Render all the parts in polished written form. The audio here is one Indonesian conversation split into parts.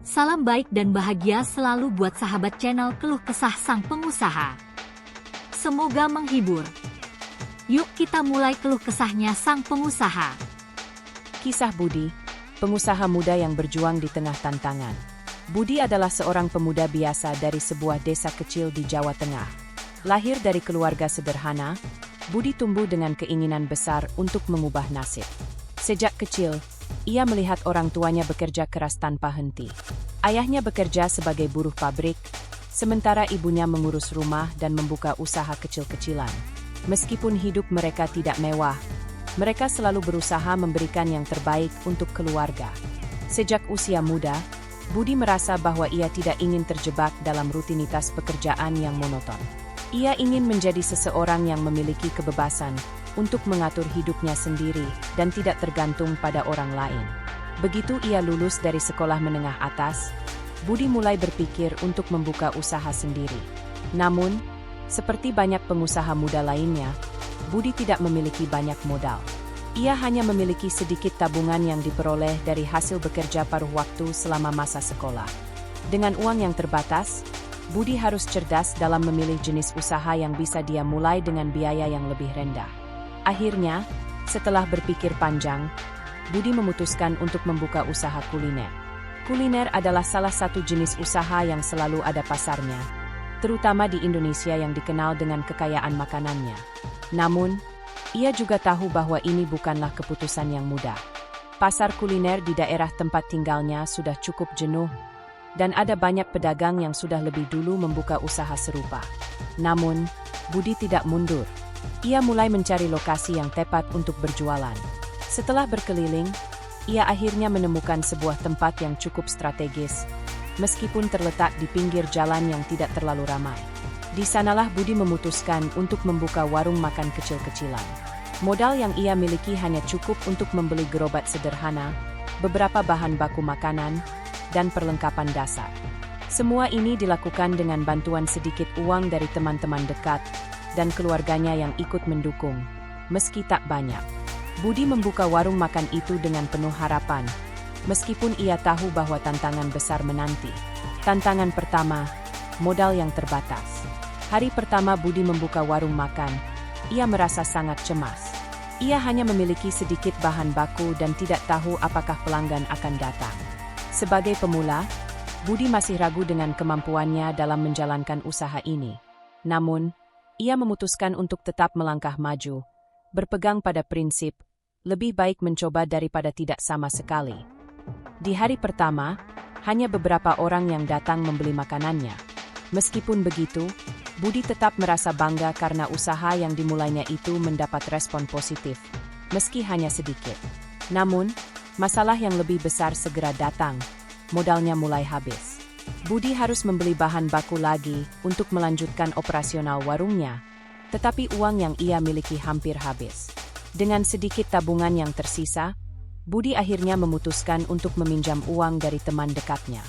Salam baik dan bahagia selalu buat sahabat channel Keluh Kesah Sang Pengusaha. Semoga menghibur. Yuk kita mulai keluh kesahnya sang pengusaha. Kisah Budi, pengusaha muda yang berjuang di tengah tantangan. Budi adalah seorang pemuda biasa dari sebuah desa kecil di Jawa Tengah. Lahir dari keluarga sederhana, Budi tumbuh dengan keinginan besar untuk mengubah nasib. Sejak kecil, ia melihat orang tuanya bekerja keras tanpa henti. Ayahnya bekerja sebagai buruh pabrik, sementara ibunya mengurus rumah dan membuka usaha kecil-kecilan. Meskipun hidup mereka tidak mewah, mereka selalu berusaha memberikan yang terbaik untuk keluarga. Sejak usia muda, Budi merasa bahwa ia tidak ingin terjebak dalam rutinitas pekerjaan yang monoton. Ia ingin menjadi seseorang yang memiliki kebebasan untuk mengatur hidupnya sendiri dan tidak tergantung pada orang lain. Begitu ia lulus dari sekolah menengah atas, Budi mulai berpikir untuk membuka usaha sendiri. Namun, seperti banyak pengusaha muda lainnya, Budi tidak memiliki banyak modal. Ia hanya memiliki sedikit tabungan yang diperoleh dari hasil bekerja paruh waktu selama masa sekolah. Dengan uang yang terbatas, Budi harus cerdas dalam memilih jenis usaha yang bisa dia mulai dengan biaya yang lebih rendah. Akhirnya, setelah berpikir panjang, Budi memutuskan untuk membuka usaha kuliner. Kuliner adalah salah satu jenis usaha yang selalu ada pasarnya, terutama di Indonesia yang dikenal dengan kekayaan makanannya. Namun, ia juga tahu bahwa ini bukanlah keputusan yang mudah. Pasar kuliner di daerah tempat tinggalnya sudah cukup jenuh, dan ada banyak pedagang yang sudah lebih dulu membuka usaha serupa. Namun, Budi tidak mundur. Ia mulai mencari lokasi yang tepat untuk berjualan. Setelah berkeliling, ia akhirnya menemukan sebuah tempat yang cukup strategis, meskipun terletak di pinggir jalan yang tidak terlalu ramai. Di sanalah Budi memutuskan untuk membuka warung makan kecil-kecilan. Modal yang ia miliki hanya cukup untuk membeli gerobak sederhana, beberapa bahan baku makanan, dan perlengkapan dasar. Semua ini dilakukan dengan bantuan sedikit uang dari teman-teman dekat dan keluarganya yang ikut mendukung, meski tak banyak. Budi membuka warung makan itu dengan penuh harapan, meskipun ia tahu bahwa tantangan besar menanti. Tantangan pertama, modal yang terbatas. Hari pertama Budi membuka warung makan, ia merasa sangat cemas. Ia hanya memiliki sedikit bahan baku dan tidak tahu apakah pelanggan akan datang. Sebagai pemula, Budi masih ragu dengan kemampuannya dalam menjalankan usaha ini. Namun, ia memutuskan untuk tetap melangkah maju, berpegang pada prinsip, lebih baik mencoba daripada tidak sama sekali. Di hari pertama, hanya beberapa orang yang datang membeli makanannya. Meskipun begitu, Budi tetap merasa bangga karena usaha yang dimulainya itu mendapat respon positif, meski hanya sedikit. Namun, masalah yang lebih besar segera datang, modalnya mulai habis. Budi harus membeli bahan baku lagi untuk melanjutkan operasional warungnya, tetapi uang yang ia miliki hampir habis. Dengan sedikit tabungan yang tersisa, Budi akhirnya memutuskan untuk meminjam uang dari teman dekatnya.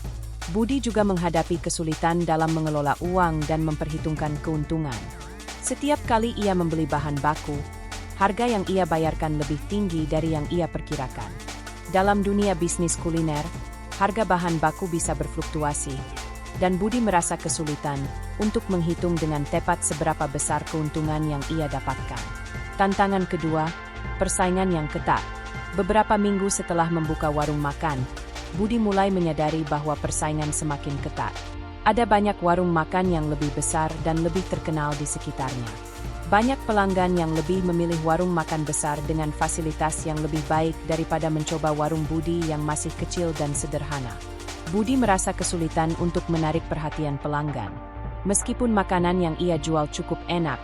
Budi juga menghadapi kesulitan dalam mengelola uang dan memperhitungkan keuntungan. Setiap kali ia membeli bahan baku, harga yang ia bayarkan lebih tinggi dari yang ia perkirakan. Dalam dunia bisnis kuliner, harga bahan baku bisa berfluktuasi, dan Budi merasa kesulitan untuk menghitung dengan tepat seberapa besar keuntungan yang ia dapatkan. Tantangan kedua, persaingan yang ketat. Beberapa minggu setelah membuka warung makan, Budi mulai menyadari bahwa persaingan semakin ketat. Ada banyak warung makan yang lebih besar dan lebih terkenal di sekitarnya. Banyak pelanggan yang lebih memilih warung makan besar dengan fasilitas yang lebih baik daripada mencoba warung Budi yang masih kecil dan sederhana. Budi merasa kesulitan untuk menarik perhatian pelanggan. Meskipun makanan yang ia jual cukup enak,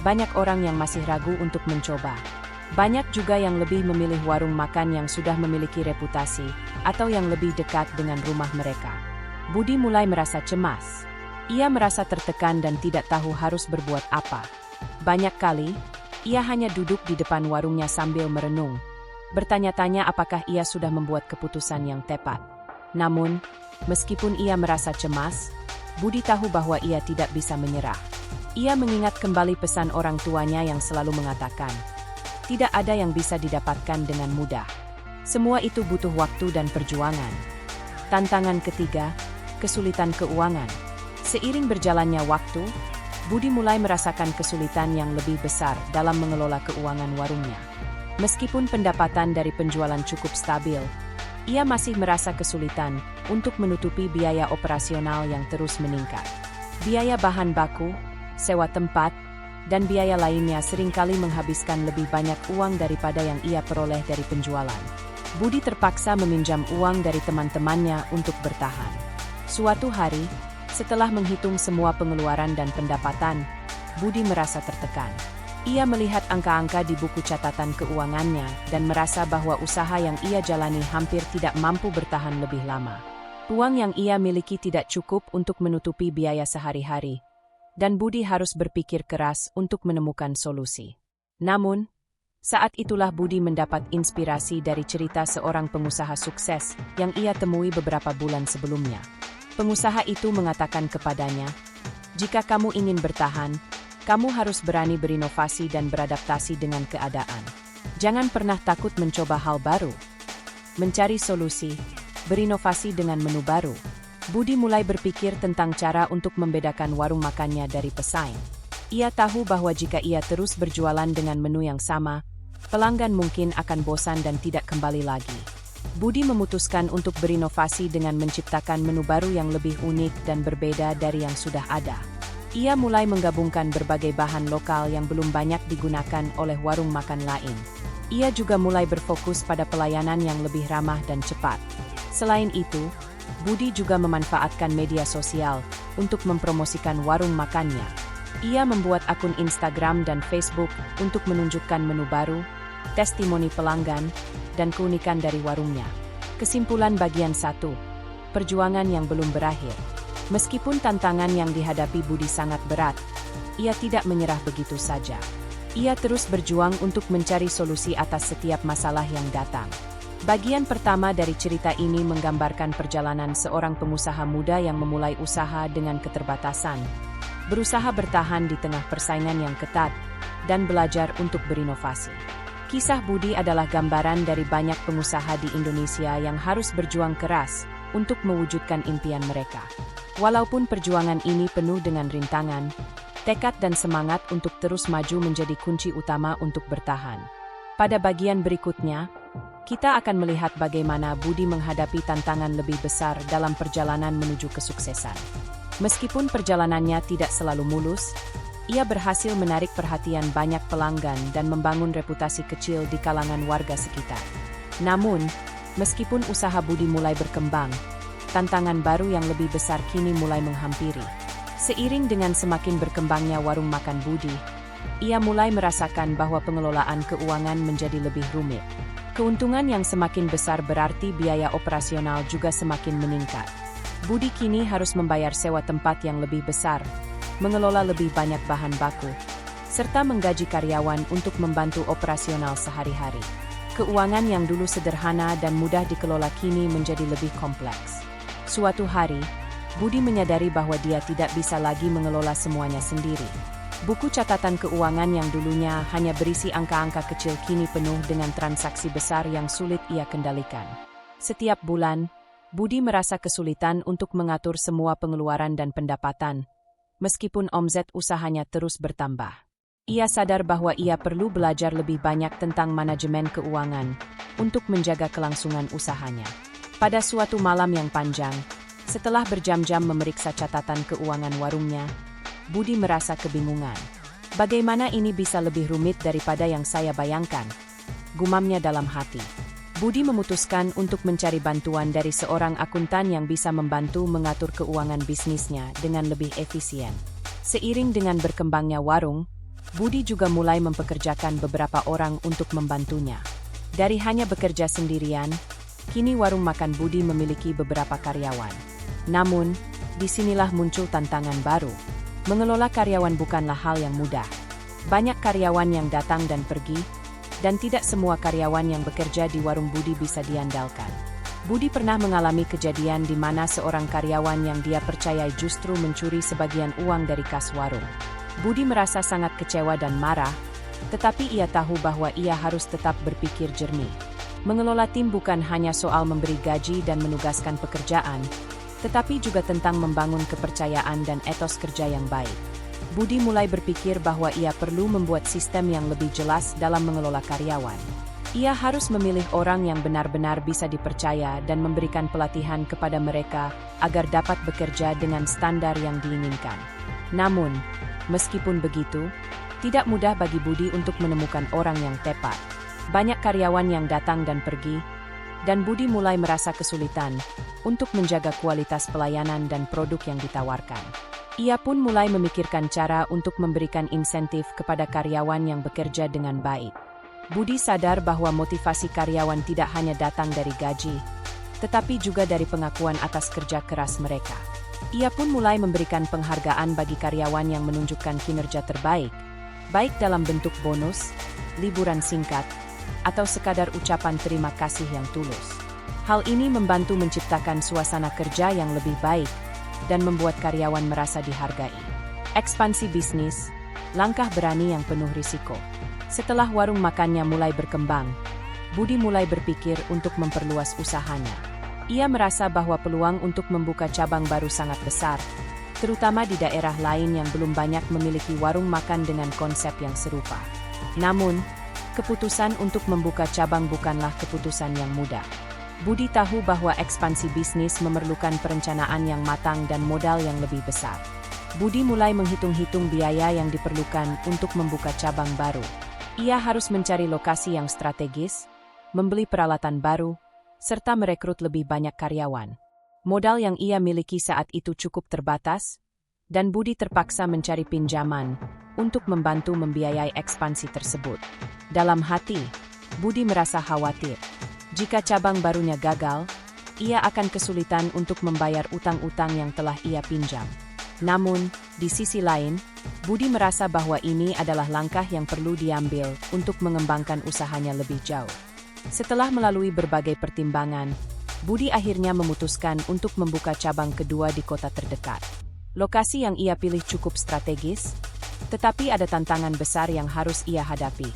banyak orang yang masih ragu untuk mencoba. Banyak juga yang lebih memilih warung makan yang sudah memiliki reputasi atau yang lebih dekat dengan rumah mereka. Budi mulai merasa cemas. Ia merasa tertekan dan tidak tahu harus berbuat apa. Banyak kali, ia hanya duduk di depan warungnya sambil merenung, bertanya-tanya apakah ia sudah membuat keputusan yang tepat. Namun, meskipun ia merasa cemas, Budi tahu bahwa ia tidak bisa menyerah. Ia mengingat kembali pesan orang tuanya yang selalu mengatakan, tidak ada yang bisa didapatkan dengan mudah. Semua itu butuh waktu dan perjuangan. Tantangan ketiga, kesulitan keuangan. Seiring berjalannya waktu, Budi mulai merasakan kesulitan yang lebih besar dalam mengelola keuangan warungnya. Meskipun pendapatan dari penjualan cukup stabil, ia masih merasa kesulitan untuk menutupi biaya operasional yang terus meningkat. Biaya bahan baku, sewa tempat, dan biaya lainnya seringkali menghabiskan lebih banyak uang daripada yang ia peroleh dari penjualan. Budi terpaksa meminjam uang dari teman-temannya untuk bertahan. Suatu hari, setelah menghitung semua pengeluaran dan pendapatan, Budi merasa tertekan. Ia melihat angka-angka di buku catatan keuangannya dan merasa bahwa usaha yang ia jalani hampir tidak mampu bertahan lebih lama. Uang yang ia miliki tidak cukup untuk menutupi biaya sehari-hari, dan Budi harus berpikir keras untuk menemukan solusi. Namun, saat itulah Budi mendapat inspirasi dari cerita seorang pengusaha sukses yang ia temui beberapa bulan sebelumnya. Pengusaha itu mengatakan kepadanya, "Jika kamu ingin bertahan, kamu harus berani berinovasi dan beradaptasi dengan keadaan. Jangan pernah takut mencoba hal baru." Mencari solusi, berinovasi dengan menu baru. Budi mulai berpikir tentang cara untuk membedakan warung makannya dari pesaing. Ia tahu bahwa jika ia terus berjualan dengan menu yang sama, pelanggan mungkin akan bosan dan tidak kembali lagi. Budi memutuskan untuk berinovasi dengan menciptakan menu baru yang lebih unik dan berbeda dari yang sudah ada. Ia mulai menggabungkan berbagai bahan lokal yang belum banyak digunakan oleh warung makan lain. Ia juga mulai berfokus pada pelayanan yang lebih ramah dan cepat. Selain itu, Budi juga memanfaatkan media sosial untuk mempromosikan warung makannya. Ia membuat akun Instagram dan Facebook untuk menunjukkan menu baru, testimoni pelanggan, dan keunikan dari warungnya. Kesimpulan bagian 1. Perjuangan yang belum berakhir. Meskipun tantangan yang dihadapi Budi sangat berat, ia tidak menyerah begitu saja. Ia terus berjuang untuk mencari solusi atas setiap masalah yang datang. Bagian pertama dari cerita ini menggambarkan perjalanan seorang pengusaha muda yang memulai usaha dengan keterbatasan, berusaha bertahan di tengah persaingan yang ketat, dan belajar untuk berinovasi. Kisah Budi adalah gambaran dari banyak pengusaha di Indonesia yang harus berjuang keras untuk mewujudkan impian mereka. Walaupun perjuangan ini penuh dengan rintangan, tekad dan semangat untuk terus maju menjadi kunci utama untuk bertahan. Pada bagian berikutnya, kita akan melihat bagaimana Budi menghadapi tantangan lebih besar dalam perjalanan menuju kesuksesan. Meskipun perjalanannya tidak selalu mulus, ia berhasil menarik perhatian banyak pelanggan dan membangun reputasi kecil di kalangan warga sekitar. Namun, meskipun usaha Budi mulai berkembang, tantangan baru yang lebih besar kini mulai menghampiri. Seiring dengan semakin berkembangnya warung makan Budi, ia mulai merasakan bahwa pengelolaan keuangan menjadi lebih rumit. Keuntungan yang semakin besar berarti biaya operasional juga semakin meningkat. Budi kini harus membayar sewa tempat yang lebih besar, mengelola lebih banyak bahan baku, serta menggaji karyawan untuk membantu operasional sehari-hari. Keuangan yang dulu sederhana dan mudah dikelola kini menjadi lebih kompleks. Suatu hari, Budi menyadari bahwa dia tidak bisa lagi mengelola semuanya sendiri. Buku catatan keuangan yang dulunya hanya berisi angka-angka kecil kini penuh dengan transaksi besar yang sulit ia kendalikan. Setiap bulan, Budi merasa kesulitan untuk mengatur semua pengeluaran dan pendapatan, meskipun omset usahanya terus bertambah. Ia sadar bahwa ia perlu belajar lebih banyak tentang manajemen keuangan untuk menjaga kelangsungan usahanya. Pada suatu malam yang panjang, setelah berjam-jam memeriksa catatan keuangan warungnya, Budi merasa kebingungan. Bagaimana ini bisa lebih rumit daripada yang saya bayangkan? Gumamnya dalam hati. Budi memutuskan untuk mencari bantuan dari seorang akuntan yang bisa membantu mengatur keuangan bisnisnya dengan lebih efisien. Seiring dengan berkembangnya warung, Budi juga mulai mempekerjakan beberapa orang untuk membantunya. Dari hanya bekerja sendirian, kini warung makan Budi memiliki beberapa karyawan. Namun, disinilah muncul tantangan baru. Mengelola karyawan bukanlah hal yang mudah. Banyak karyawan yang datang dan pergi, dan tidak semua karyawan yang bekerja di warung Budi bisa diandalkan. Budi pernah mengalami kejadian di mana seorang karyawan yang dia percayai justru mencuri sebagian uang dari kas warung. Budi merasa sangat kecewa dan marah, tetapi ia tahu bahwa ia harus tetap berpikir jernih. Mengelola tim bukan hanya soal memberi gaji dan menugaskan pekerjaan, tetapi juga tentang membangun kepercayaan dan etos kerja yang baik. Budi mulai berpikir bahwa ia perlu membuat sistem yang lebih jelas dalam mengelola karyawan. Ia harus memilih orang yang benar-benar bisa dipercaya dan memberikan pelatihan kepada mereka agar dapat bekerja dengan standar yang diinginkan. Namun, meskipun begitu, tidak mudah bagi Budi untuk menemukan orang yang tepat. Banyak karyawan yang datang dan pergi, dan Budi mulai merasa kesulitan untuk menjaga kualitas pelayanan dan produk yang ditawarkan. Ia pun mulai memikirkan cara untuk memberikan insentif kepada karyawan yang bekerja dengan baik. Budi sadar bahwa motivasi karyawan tidak hanya datang dari gaji, tetapi juga dari pengakuan atas kerja keras mereka. Ia pun mulai memberikan penghargaan bagi karyawan yang menunjukkan kinerja terbaik, baik dalam bentuk bonus, liburan singkat, atau sekadar ucapan terima kasih yang tulus. Hal ini membantu menciptakan suasana kerja yang lebih baik dan membuat karyawan merasa dihargai. Ekspansi bisnis, langkah berani yang penuh risiko. Setelah warung makannya mulai berkembang, Budi mulai berpikir untuk memperluas usahanya. Ia merasa bahwa peluang untuk membuka cabang baru sangat besar, terutama di daerah lain yang belum banyak memiliki warung makan dengan konsep yang serupa. Namun, keputusan untuk membuka cabang bukanlah keputusan yang mudah. Budi tahu bahwa ekspansi bisnis memerlukan perencanaan yang matang dan modal yang lebih besar. Budi mulai menghitung-hitung biaya yang diperlukan untuk membuka cabang baru. Ia harus mencari lokasi yang strategis, membeli peralatan baru, serta merekrut lebih banyak karyawan. Modal yang ia miliki saat itu cukup terbatas, dan Budi terpaksa mencari pinjaman untuk membantu membiayai ekspansi tersebut. Dalam hati, Budi merasa khawatir. Jika cabang barunya gagal, ia akan kesulitan untuk membayar utang-utang yang telah ia pinjam. Namun, di sisi lain, Budi merasa bahwa ini adalah langkah yang perlu diambil untuk mengembangkan usahanya lebih jauh. Setelah melalui berbagai pertimbangan, Budi akhirnya memutuskan untuk membuka cabang kedua di kota terdekat. Lokasi yang ia pilih cukup strategis, tetapi ada tantangan besar yang harus ia hadapi.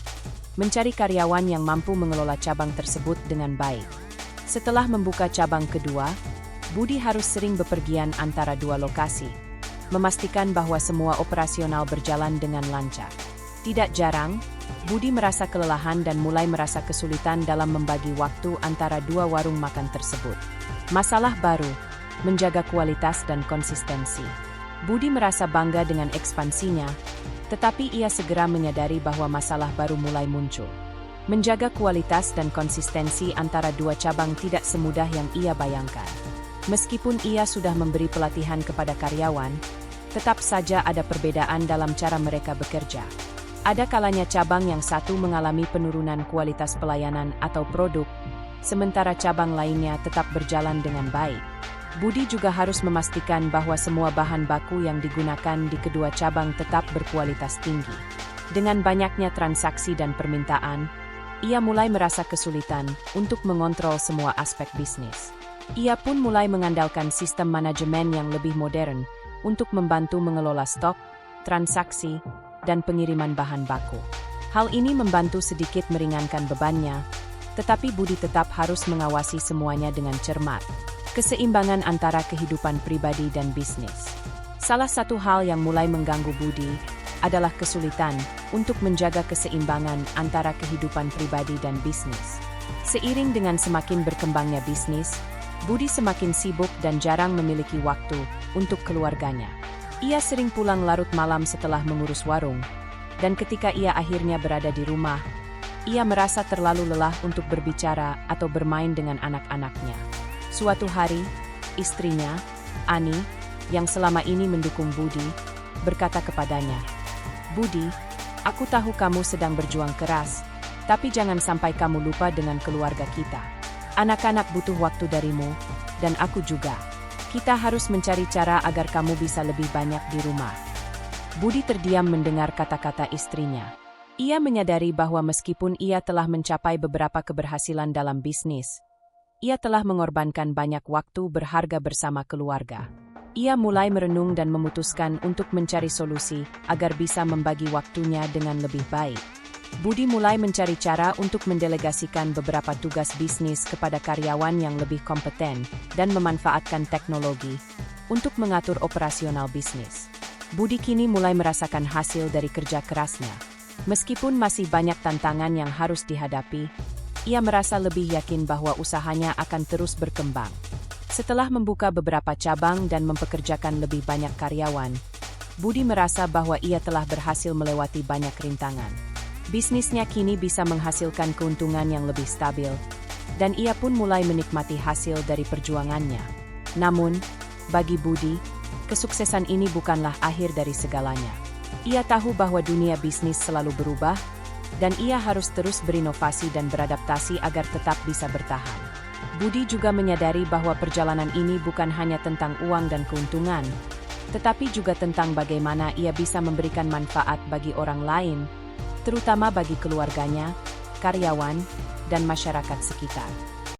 Mencari karyawan yang mampu mengelola cabang tersebut dengan baik. Setelah membuka cabang kedua, Budi harus sering bepergian antara dua lokasi, memastikan bahwa semua operasional berjalan dengan lancar. Tidak jarang, Budi merasa kelelahan dan mulai merasa kesulitan dalam membagi waktu antara dua warung makan tersebut. Masalah baru, menjaga kualitas dan konsistensi. Budi merasa bangga dengan ekspansinya, tetapi ia segera menyadari bahwa masalah baru mulai muncul. Menjaga kualitas dan konsistensi antara dua cabang tidak semudah yang ia bayangkan. Meskipun ia sudah memberi pelatihan kepada karyawan, tetap saja ada perbedaan dalam cara mereka bekerja. Ada kalanya cabang yang satu mengalami penurunan kualitas pelayanan atau produk, sementara cabang lainnya tetap berjalan dengan baik. Budi juga harus memastikan bahwa semua bahan baku yang digunakan di kedua cabang tetap berkualitas tinggi. Dengan banyaknya transaksi dan permintaan, ia mulai merasa kesulitan untuk mengontrol semua aspek bisnis. Ia pun mulai mengandalkan sistem manajemen yang lebih modern untuk membantu mengelola stok, transaksi, dan pengiriman bahan baku. Hal ini membantu sedikit meringankan bebannya, tetapi Budi tetap harus mengawasi semuanya dengan cermat. Keseimbangan antara kehidupan pribadi dan bisnis. Salah satu hal yang mulai mengganggu Budi adalah kesulitan untuk menjaga keseimbangan antara kehidupan pribadi dan bisnis. Seiring dengan semakin berkembangnya bisnis, Budi semakin sibuk dan jarang memiliki waktu untuk keluarganya. Ia sering pulang larut malam setelah mengurus warung, dan ketika ia akhirnya berada di rumah, ia merasa terlalu lelah untuk berbicara atau bermain dengan anak-anaknya. Suatu hari, istrinya, Ani, yang selama ini mendukung Budi, berkata kepadanya, "Budi, aku tahu kamu sedang berjuang keras, tapi jangan sampai kamu lupa dengan keluarga kita. Anak-anak butuh waktu darimu, dan aku juga. Kita harus mencari cara agar kamu bisa lebih banyak di rumah." Budi terdiam mendengar kata-kata istrinya. Ia menyadari bahwa meskipun ia telah mencapai beberapa keberhasilan dalam bisnis, ia telah mengorbankan banyak waktu berharga bersama keluarga. Ia mulai merenung dan memutuskan untuk mencari solusi agar bisa membagi waktunya dengan lebih baik. Budi mulai mencari cara untuk mendelegasikan beberapa tugas bisnis kepada karyawan yang lebih kompeten dan memanfaatkan teknologi untuk mengatur operasional bisnis. Budi kini mulai merasakan hasil dari kerja kerasnya. Meskipun masih banyak tantangan yang harus dihadapi, ia merasa lebih yakin bahwa usahanya akan terus berkembang. Setelah membuka beberapa cabang dan mempekerjakan lebih banyak karyawan, Budi merasa bahwa ia telah berhasil melewati banyak rintangan. Bisnisnya kini bisa menghasilkan keuntungan yang lebih stabil, dan ia pun mulai menikmati hasil dari perjuangannya. Namun, bagi Budi, kesuksesan ini bukanlah akhir dari segalanya. Ia tahu bahwa dunia bisnis selalu berubah, dan ia harus terus berinovasi dan beradaptasi agar tetap bisa bertahan. Budi juga menyadari bahwa perjalanan ini bukan hanya tentang uang dan keuntungan, tetapi juga tentang bagaimana ia bisa memberikan manfaat bagi orang lain, terutama bagi keluarganya, karyawan, dan masyarakat sekitar.